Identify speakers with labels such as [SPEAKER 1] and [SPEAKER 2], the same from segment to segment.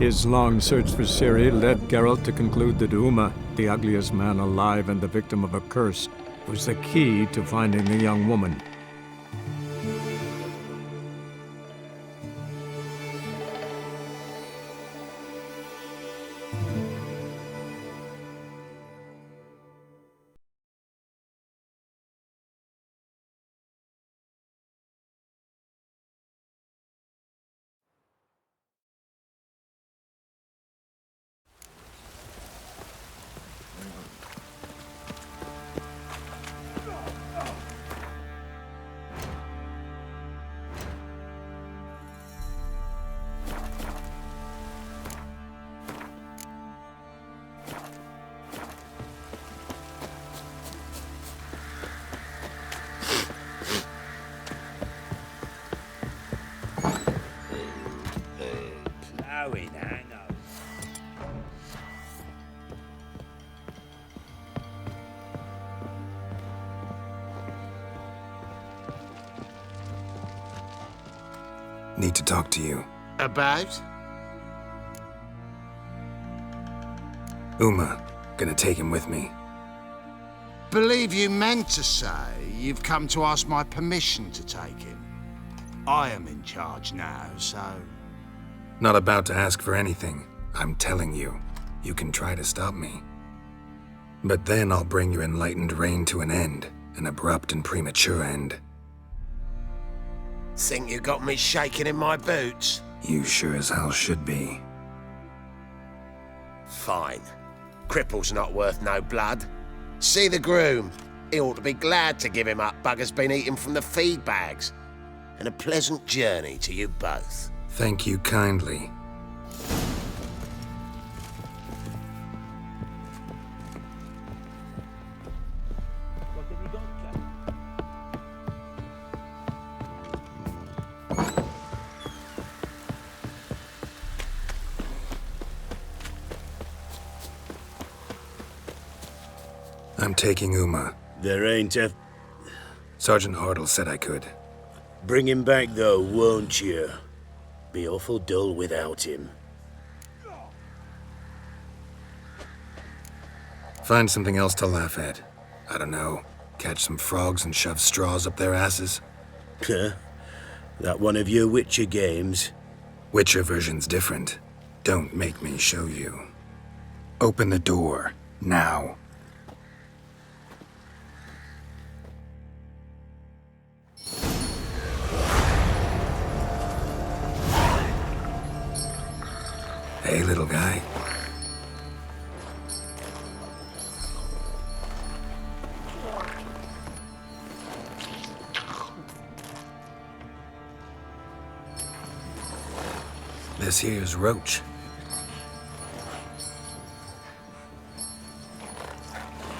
[SPEAKER 1] His long search for Ciri led Geralt to conclude that Uma, the ugliest man alive and the victim of a curse, was the key to finding the young woman.
[SPEAKER 2] Need to talk to you.
[SPEAKER 3] About?
[SPEAKER 2] Uma. Gonna take him with me.
[SPEAKER 3] Believe you meant to say you've come to ask my permission to take him. I am in charge now, so...
[SPEAKER 2] Not about to ask for anything. I'm telling you. You can try to stop me. But then I'll bring your enlightened reign to an end. An abrupt and premature end.
[SPEAKER 3] Think you got me shaking in my boots?
[SPEAKER 2] You sure as hell should be.
[SPEAKER 3] Fine. Cripple's not worth no blood. See the groom. He ought to be glad to give him up. Bugger's been eating from the feed bags. And a pleasant journey to you both.
[SPEAKER 2] Thank you kindly. I'm taking Uma.
[SPEAKER 4] There ain't a...
[SPEAKER 2] Sergeant Hartle said I could.
[SPEAKER 4] Bring him back though, won't you? Be awful dull without him.
[SPEAKER 2] Find something else to laugh at. I don't know. Catch some frogs and shove straws up their asses.
[SPEAKER 4] Huh? That one of your Witcher games?
[SPEAKER 2] Witcher version's different. Don't make me show you. Open the door. Now. Hey, little guy. This here's Roach.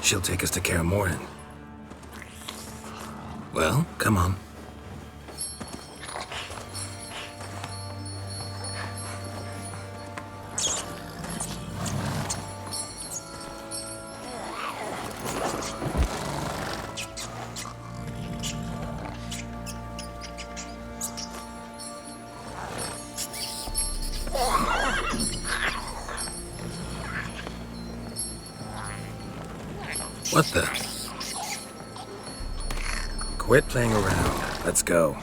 [SPEAKER 2] She'll take us to Kaer Morhen. Well, come on. What the? Quit playing around. Let's go.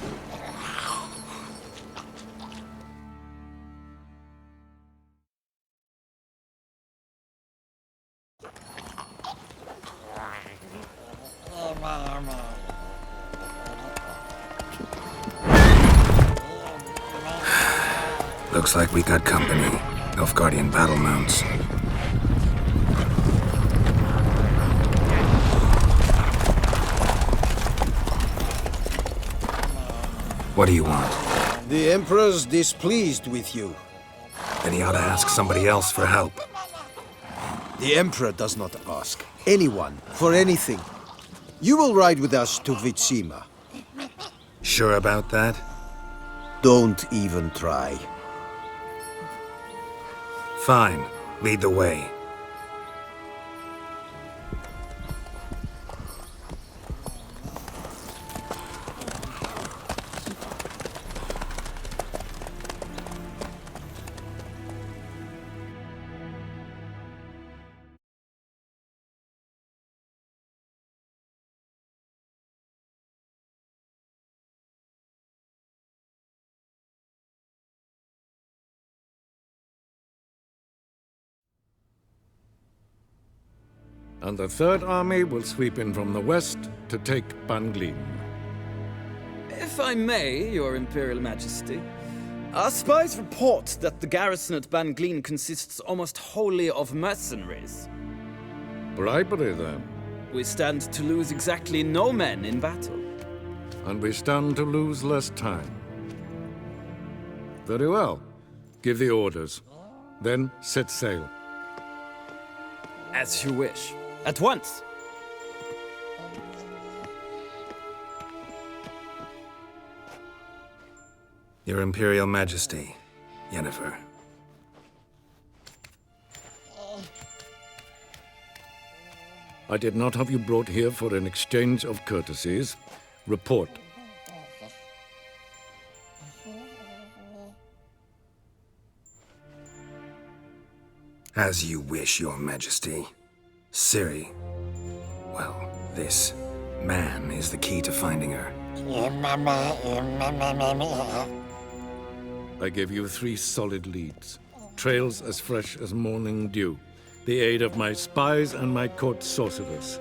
[SPEAKER 2] Looks like we got company. Nilfgaardian battle mounts. What do you want?
[SPEAKER 5] The Emperor's displeased with you.
[SPEAKER 2] Then he ought to ask somebody else for help.
[SPEAKER 5] The Emperor does not ask anyone for anything. You will ride with us to Vitsima.
[SPEAKER 2] Sure about that?
[SPEAKER 5] Don't even try.
[SPEAKER 2] Fine. Lead the way.
[SPEAKER 1] and the Third Army will sweep in from the west to take Banglin.
[SPEAKER 6] If I may, Your Imperial Majesty, our spies report that the garrison at Banglin consists almost wholly of mercenaries.
[SPEAKER 1] Bribery, then.
[SPEAKER 6] We stand to lose exactly no men in battle.
[SPEAKER 1] And we stand to lose less time. Very well. Give the orders. Then set sail.
[SPEAKER 6] As you wish. At once!
[SPEAKER 2] Your Imperial Majesty, Yennefer.
[SPEAKER 1] I did not have you brought here for an exchange of courtesies. Report.
[SPEAKER 2] As you wish, Your Majesty. Ciri. Well, this man is the key to finding her.
[SPEAKER 1] I give you 3 solid leads. Trails as fresh as morning dew. The aid of my spies and my court sorcerers.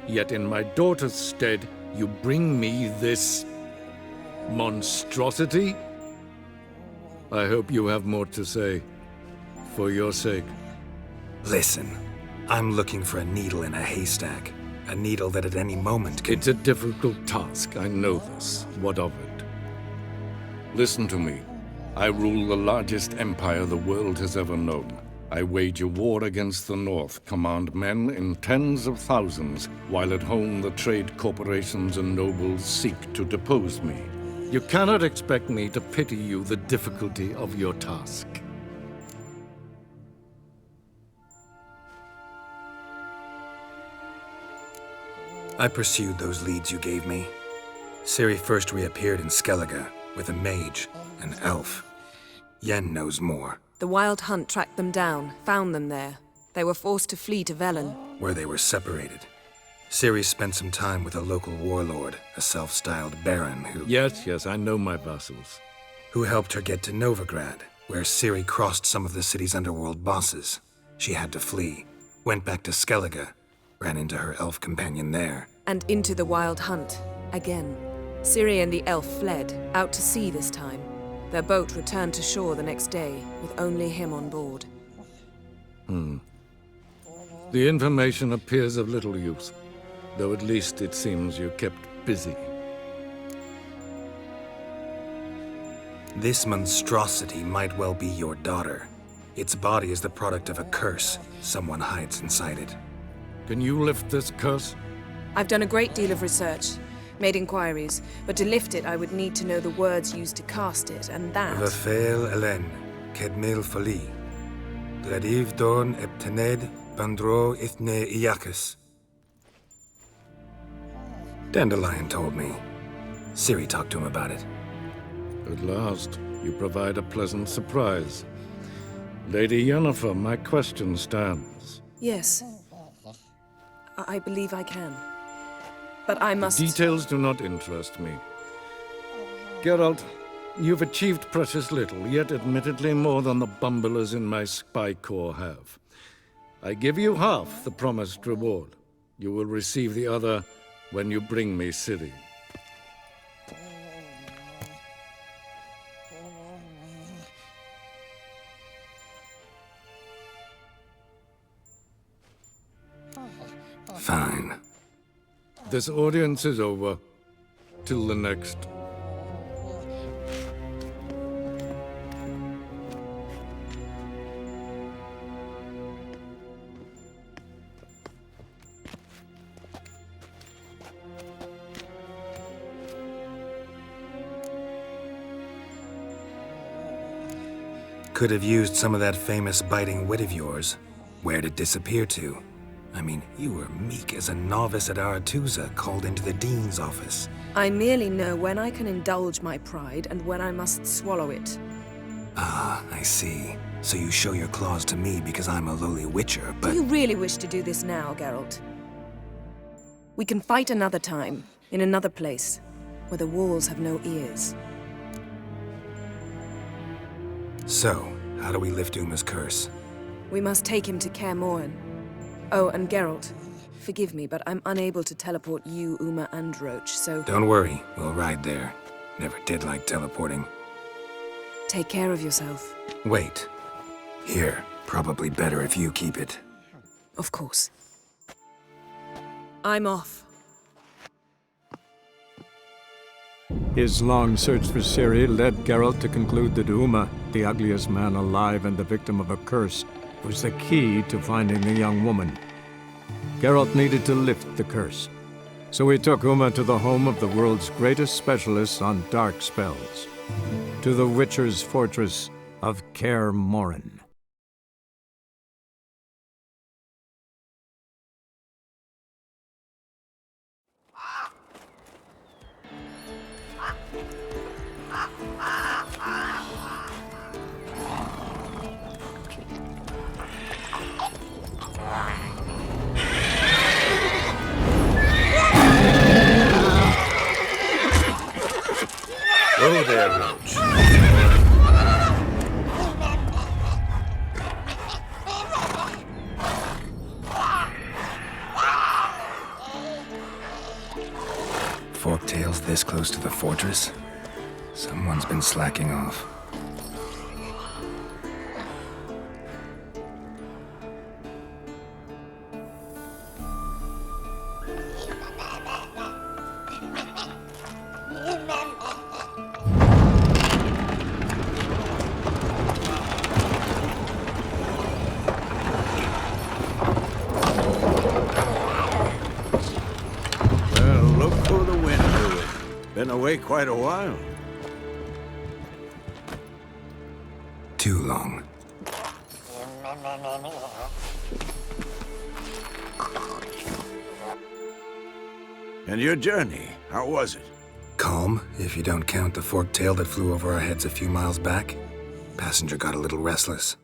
[SPEAKER 1] Yet in my daughter's stead, you bring me this monstrosity? I hope you have more to say. For your sake.
[SPEAKER 2] Listen, I'm looking for a needle in a haystack. A needle that at any moment can...
[SPEAKER 1] It's a difficult task, I know this. What of it? Listen to me. I rule the largest empire the world has ever known. I wage a war against the North, command men in tens of thousands, while at home the trade corporations and nobles seek to depose me. You cannot expect me to pity you the difficulty of your task.
[SPEAKER 2] I pursued those leads you gave me. Ciri first reappeared in Skellige with a mage, an elf. Yen knows more.
[SPEAKER 7] The Wild Hunt tracked them down, found them there. They were forced to flee to Velen.
[SPEAKER 2] Where they were separated. Ciri spent some time with a local warlord, a self-styled baron who...
[SPEAKER 1] Yes, I know my vassals.
[SPEAKER 2] Who helped her get to Novigrad, where Ciri crossed some of the city's underworld bosses. She had to flee, went back to Skellige, ran into her elf companion there.
[SPEAKER 7] And into the Wild Hunt, again. Ciri and the elf fled, out to sea this time. Their boat returned to shore the next day, with only him on board.
[SPEAKER 1] The information appears of little use, though at least it seems you kept busy.
[SPEAKER 2] This monstrosity might well be your daughter. Its body is the product of a curse someone hides inside it.
[SPEAKER 1] Can you lift this curse?
[SPEAKER 7] I've done a great deal of research, made inquiries, but to lift it I would need to know the words used to cast it, and that...
[SPEAKER 2] Vafael Elen, Kedmil Fali. Gladiv Dorn Eptened Bandro Ithne Iacus. Dandelion told me. Ciri talked to him about it.
[SPEAKER 1] At last, you provide a pleasant surprise. Lady Yennefer, my question stands.
[SPEAKER 7] Yes. I believe I can. But I must...
[SPEAKER 1] Details do not interest me. Geralt, you've achieved precious little, yet admittedly more than the bumblers in my spy corps have. I give you half the promised reward. You will receive the other when you bring me Ciri.
[SPEAKER 2] Fine.
[SPEAKER 1] This audience is over. Till the next.
[SPEAKER 2] Could have used some of that famous biting wit of yours. Where'd it disappear to? I mean, you were meek as a novice at Aretuza called into the Dean's office.
[SPEAKER 7] I merely know when I can indulge my pride and when I must swallow it.
[SPEAKER 2] Ah, I see. So you show your claws to me because I'm a lowly witcher, but...
[SPEAKER 7] Do you really wish to do this now, Geralt? We can fight another time, in another place, where the walls have no ears.
[SPEAKER 2] So, how do we lift Uma's curse?
[SPEAKER 7] We must take him to Kaer Morhen. Oh, and Geralt, Forgive me, but I'm unable to teleport you, Uma, and Roach, so
[SPEAKER 2] Don't worry, we'll ride there. Never did like teleporting.
[SPEAKER 7] take care of yourself.
[SPEAKER 2] Wait. Here, probably better if you keep it.
[SPEAKER 7] Of course. I'm off.
[SPEAKER 8] His long search for Ciri led Geralt to conclude that Uma, the ugliest man alive and the victim of a curse, was the key to finding the young woman. Geralt needed to lift the curse, so he took Uma to the home of the world's greatest specialists on dark spells, to the Witcher's fortress of Kaer Morhen.
[SPEAKER 4] Oh there, Roach.
[SPEAKER 2] Forktail's this close to the fortress? Someone's been slacking off.
[SPEAKER 9] Well, look for the wind to it. Been away quite a while.
[SPEAKER 2] Too long.
[SPEAKER 9] And your journey, how was it?
[SPEAKER 2] Calm, if you don't count the forktail that flew over our heads a few miles back. Passenger got a little restless.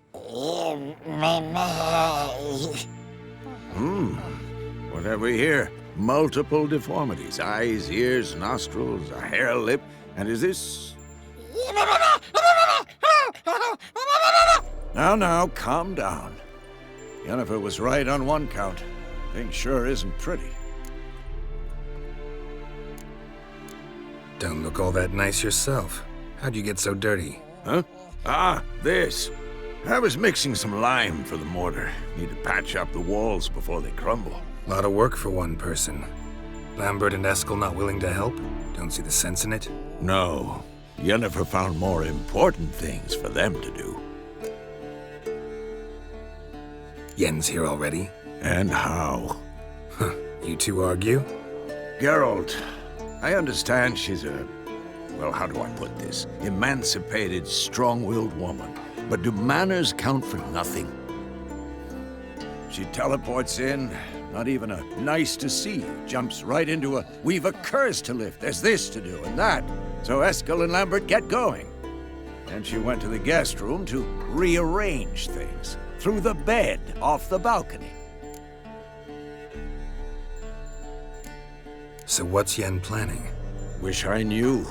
[SPEAKER 9] What have we here? Multiple deformities. Eyes, ears, nostrils, a hair lip. And is this... Now, calm down. Yennefer was right on one count. Thing sure isn't pretty.
[SPEAKER 2] Don't look all that nice yourself. How'd you get so dirty?
[SPEAKER 9] Huh? Ah, this. I was mixing some lime for the mortar. Need to patch up the walls before they crumble.
[SPEAKER 2] Lot of work for one person. Lambert and Eskel not willing to help? Don't see the sense in it?
[SPEAKER 9] No. Yennefer found more important things for them to do.
[SPEAKER 2] Yen's here already?
[SPEAKER 9] And how?
[SPEAKER 2] Huh. You two argue?
[SPEAKER 9] Geralt, I understand she's a... well, how do I put this? Emancipated, strong-willed woman. But do manners count for nothing? She teleports in, not even a nice to see, jumps right into a, we've a curse to lift, there's this to do and that. So Eskel and Lambert get going. And she went to the guest room to rearrange things. Through the bed, off the balcony.
[SPEAKER 2] So what's Yen planning?
[SPEAKER 9] Wish I knew.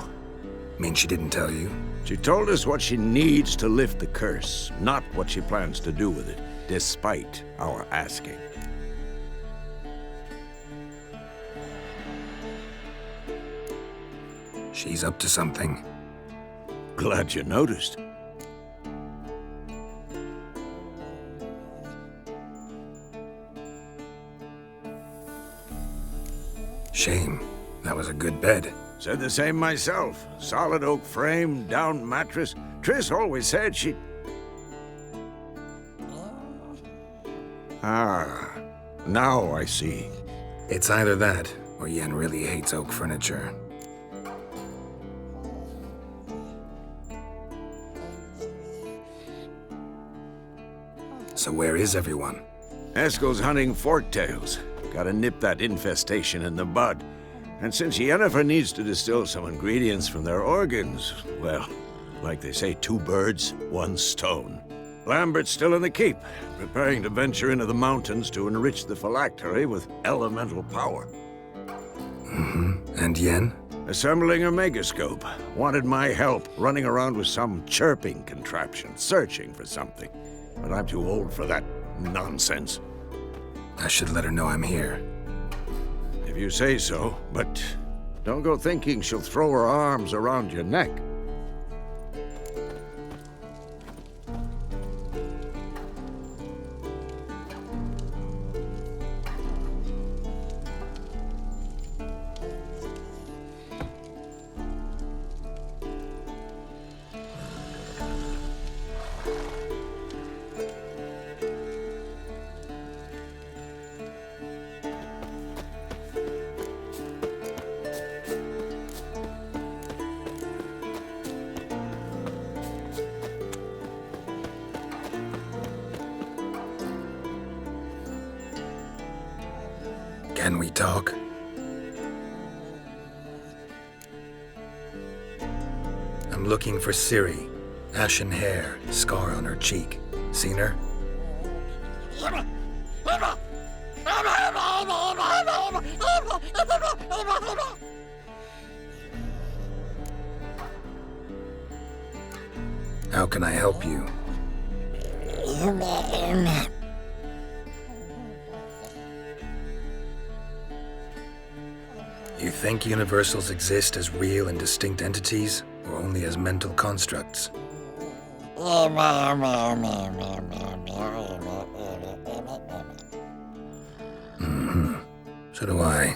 [SPEAKER 2] Mean she didn't tell you?
[SPEAKER 9] She told us what she needs to lift the curse, not what she plans to do with it, despite our asking.
[SPEAKER 2] She's up to something.
[SPEAKER 9] Glad you noticed.
[SPEAKER 2] Shame. That was a good bed.
[SPEAKER 9] Said the same myself. Solid oak frame, down mattress. Triss always said she... Ah, now I see.
[SPEAKER 2] It's either that, or Yen really hates oak furniture. So where is everyone?
[SPEAKER 9] Eskel's hunting forktails. Gotta nip that infestation in the bud. And since Yennefer needs to distill some ingredients from their organs, well, like they say, 2 birds, 1 stone. Lambert's still in the keep, preparing to venture into the mountains to enrich the phylactery with elemental power.
[SPEAKER 2] And Yen?
[SPEAKER 9] Assembling a megascope. Wanted my help running around with some chirping contraption, searching for something. But I'm too old for that nonsense.
[SPEAKER 2] I should let her know I'm here.
[SPEAKER 9] if you say so, but don't go thinking she'll throw her arms around your neck.
[SPEAKER 2] Can we talk? I'm looking for Ciri. Ashen hair, scar on her cheek. Seen her? How can I help you? You think universals exist as real and distinct entities, or only as mental constructs? So do I.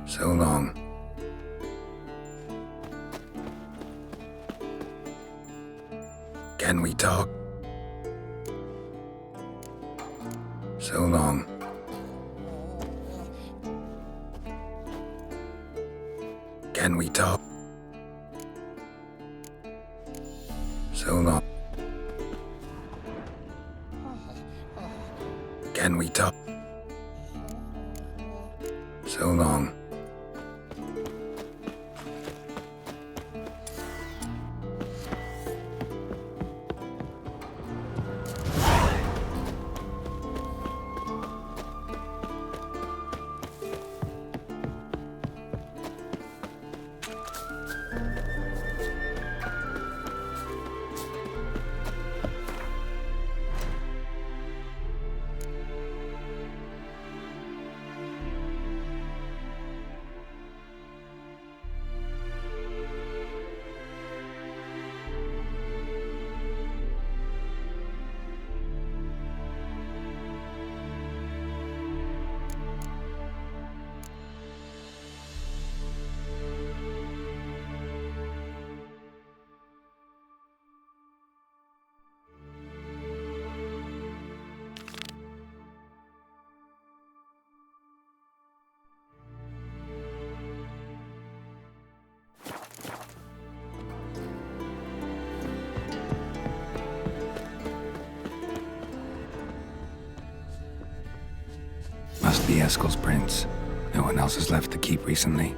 [SPEAKER 2] So long. Can we talk? So long. Can we talk? So long. Can we talk? So long. Must be Eskel's prints. No one else has left the keep recently.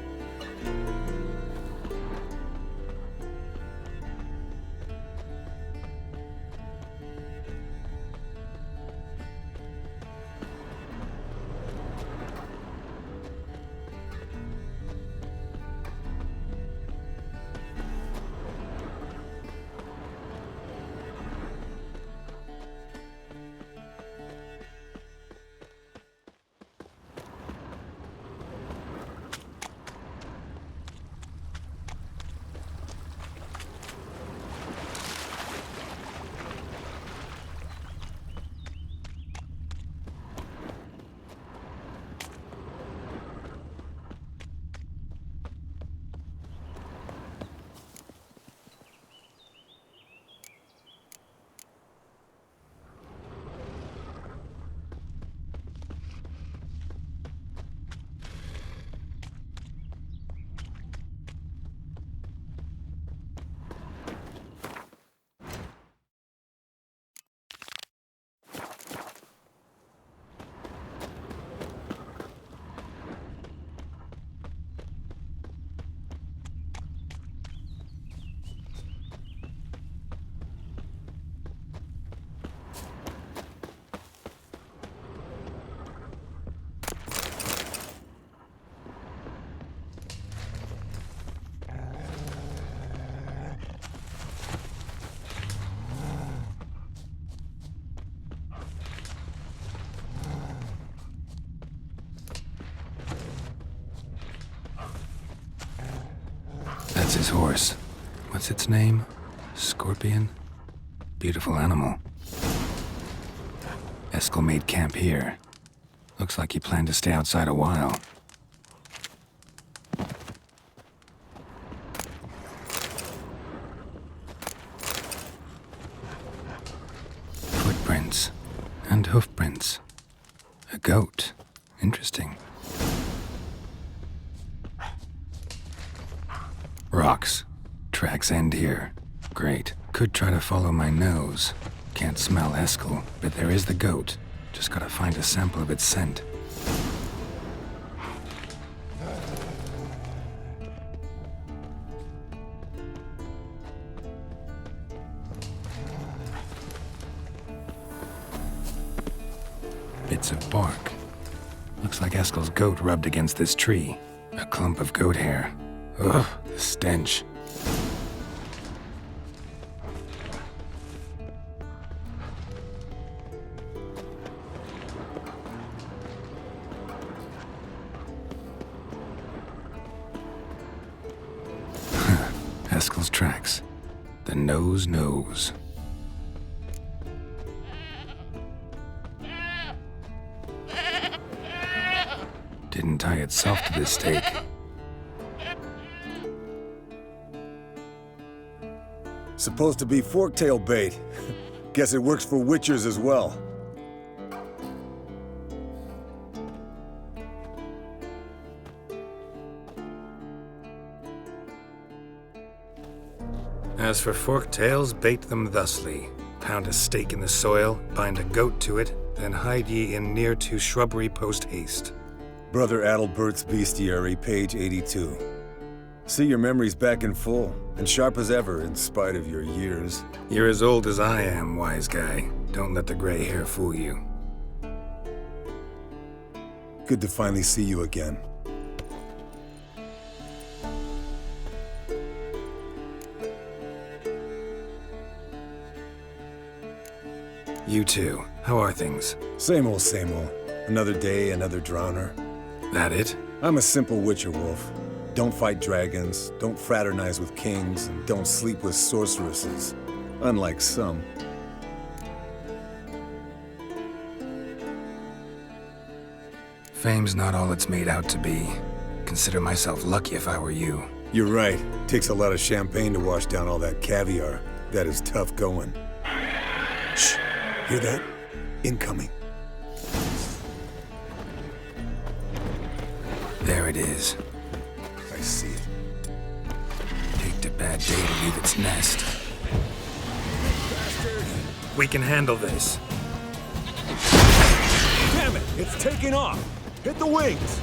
[SPEAKER 2] That's his horse. What's its name? Scorpion? Beautiful animal. Eskel made camp here. Looks like he planned to stay outside a while. Footprints. And hoofprints. A goat. Interesting. Rocks. Tracks end here. Great. Could try to follow my nose. Can't smell Eskel, but there is the goat. Just gotta find a sample of its scent. Bits of bark. Looks like Eskel's goat rubbed against this tree. A clump of goat hair. Ugh, the stench. Eskel's tracks. The nose knows. Didn't tie itself to this stake.
[SPEAKER 5] Supposed to be Forktail bait. Guess it works for witchers as well.
[SPEAKER 2] As for Forktails, bait them thusly. Pound a stake in the soil, bind a goat to it, then hide ye in near to shrubbery post haste.
[SPEAKER 5] Brother Adalbert's Bestiary, page 82. See, your memory's back in full, and sharp as ever, in spite of your years.
[SPEAKER 2] You're as old as I am, wise guy. Don't let the gray hair fool you.
[SPEAKER 5] Good to finally see you again.
[SPEAKER 2] You too. How are things?
[SPEAKER 5] Same old, same old. Another day, another drowner.
[SPEAKER 2] That it?
[SPEAKER 5] I'm a simple witcher wolf. Don't fight dragons, don't fraternize with kings, and don't sleep with sorceresses. Unlike some.
[SPEAKER 2] Fame's not all it's made out to be. Consider myself lucky if I were you.
[SPEAKER 5] You're right. Takes a lot of champagne to wash down all that caviar. That is tough going. Shh. Hear that? Incoming.
[SPEAKER 2] There it is.
[SPEAKER 5] I see it.
[SPEAKER 2] Picked a bad day to leave its nest. We can handle this.
[SPEAKER 5] Damn it! It's taking off! Hit the wings!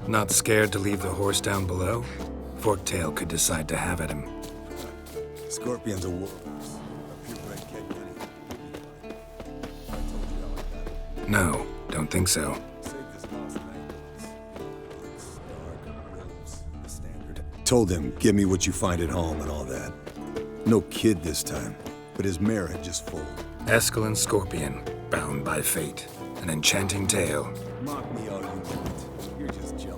[SPEAKER 2] Not scared to leave the horse down below? Forktail could decide to have at him.
[SPEAKER 5] Scorpion's a wolf. A purebred kid. I told you how I got it.
[SPEAKER 2] No, don't think so.
[SPEAKER 5] Save this lost language. Dark robes, the standard. Told him, give me what you find at home and all that. No kid this time, but his mare had just foaled.
[SPEAKER 2] Eskel and Scorpion, bound by fate. An enchanting tale.
[SPEAKER 5] Mock me all you want. You're just jealous.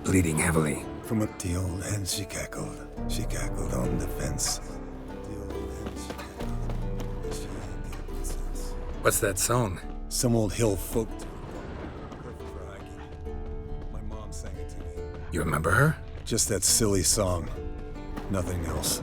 [SPEAKER 2] Bleeding heavily.
[SPEAKER 5] From up the old hen she cackled. She cackled on the fence. The old hen she cackled. But she ain't the old sense.
[SPEAKER 2] What's that song?
[SPEAKER 5] Some old hill folk. Perfect for hiking. My mom sang it to me.
[SPEAKER 2] You remember her?
[SPEAKER 5] Just that silly song. Nothing else.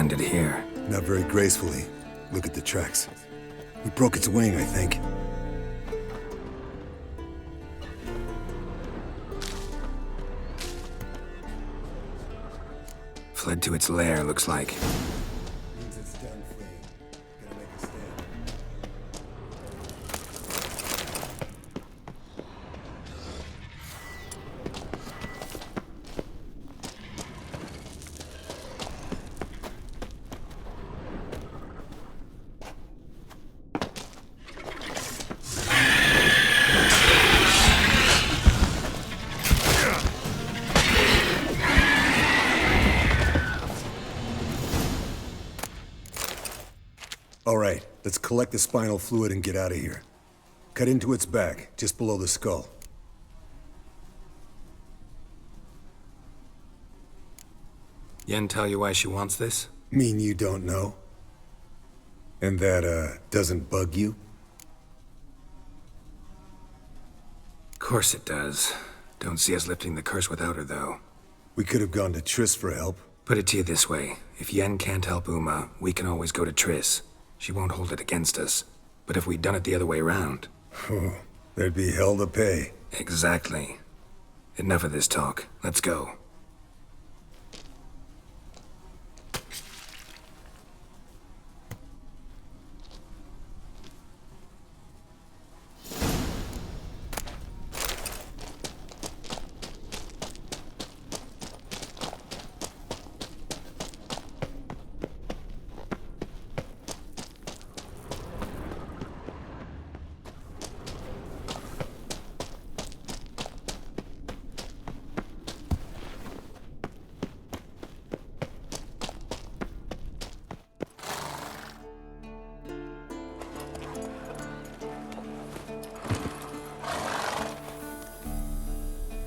[SPEAKER 2] landed here.
[SPEAKER 5] Not very gracefully. Look at the tracks. We broke its wing, I think.
[SPEAKER 2] Fled to its lair, looks like.
[SPEAKER 5] Means it's done fleeing. Gonna make a stand. All right, let's collect the spinal fluid and get out of here. Cut into its back, just below the skull.
[SPEAKER 2] Yen tell you why she wants this?
[SPEAKER 5] Mean you don't know? And that, doesn't bug you?
[SPEAKER 2] Course it does. Don't see us lifting the curse without her, though.
[SPEAKER 5] We could have gone to Triss for help.
[SPEAKER 2] Put it to you this way. If Yen can't help Uma, we can always go to Triss. She won't hold it against us. But if we'd done it the other way around...
[SPEAKER 5] There'd be hell to pay.
[SPEAKER 2] Exactly. Enough of this talk. Let's go.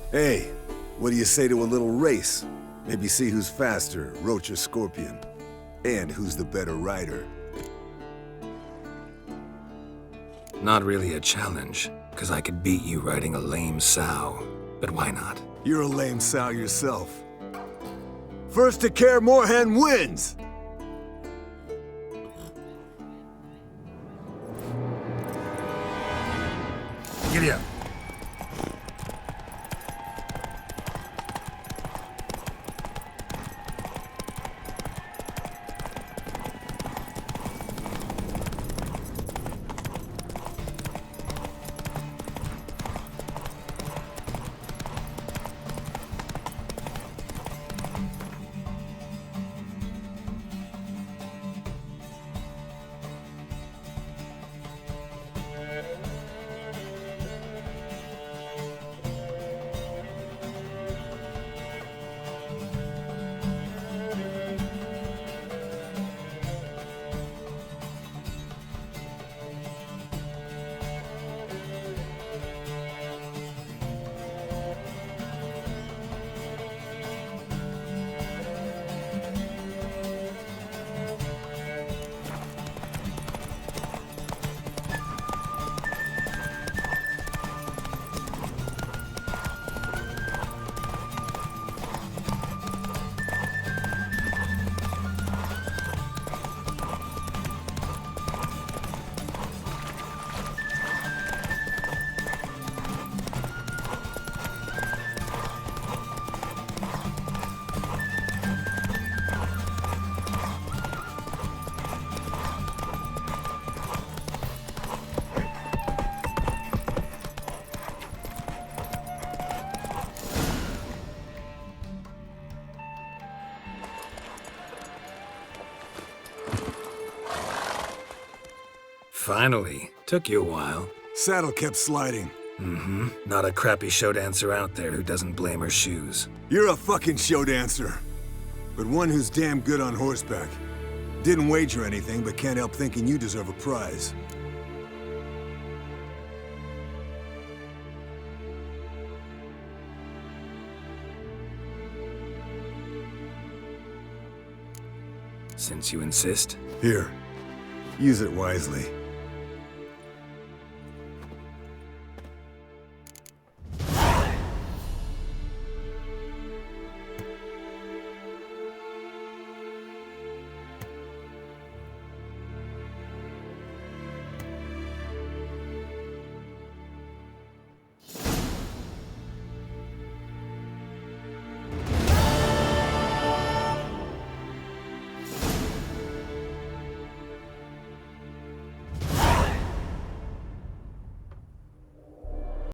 [SPEAKER 5] Hey, what do you say to a little race? Maybe see who's faster, Roach or Scorpion. And who's the better rider.
[SPEAKER 2] Not really a challenge, because I could beat you riding a lame sow. But why not?
[SPEAKER 5] You're a lame sow yourself. First to Kaer Morhen wins!
[SPEAKER 2] Giddy up. Finally. Took you a while.
[SPEAKER 5] Saddle kept sliding.
[SPEAKER 2] Mm-hmm. Not a crappy show dancer out there who doesn't blame her shoes.
[SPEAKER 5] You're a fucking show dancer. But one who's damn good on horseback. Didn't wager anything, but can't help thinking you deserve a prize.
[SPEAKER 2] Since you insist.
[SPEAKER 5] Here. Use it wisely.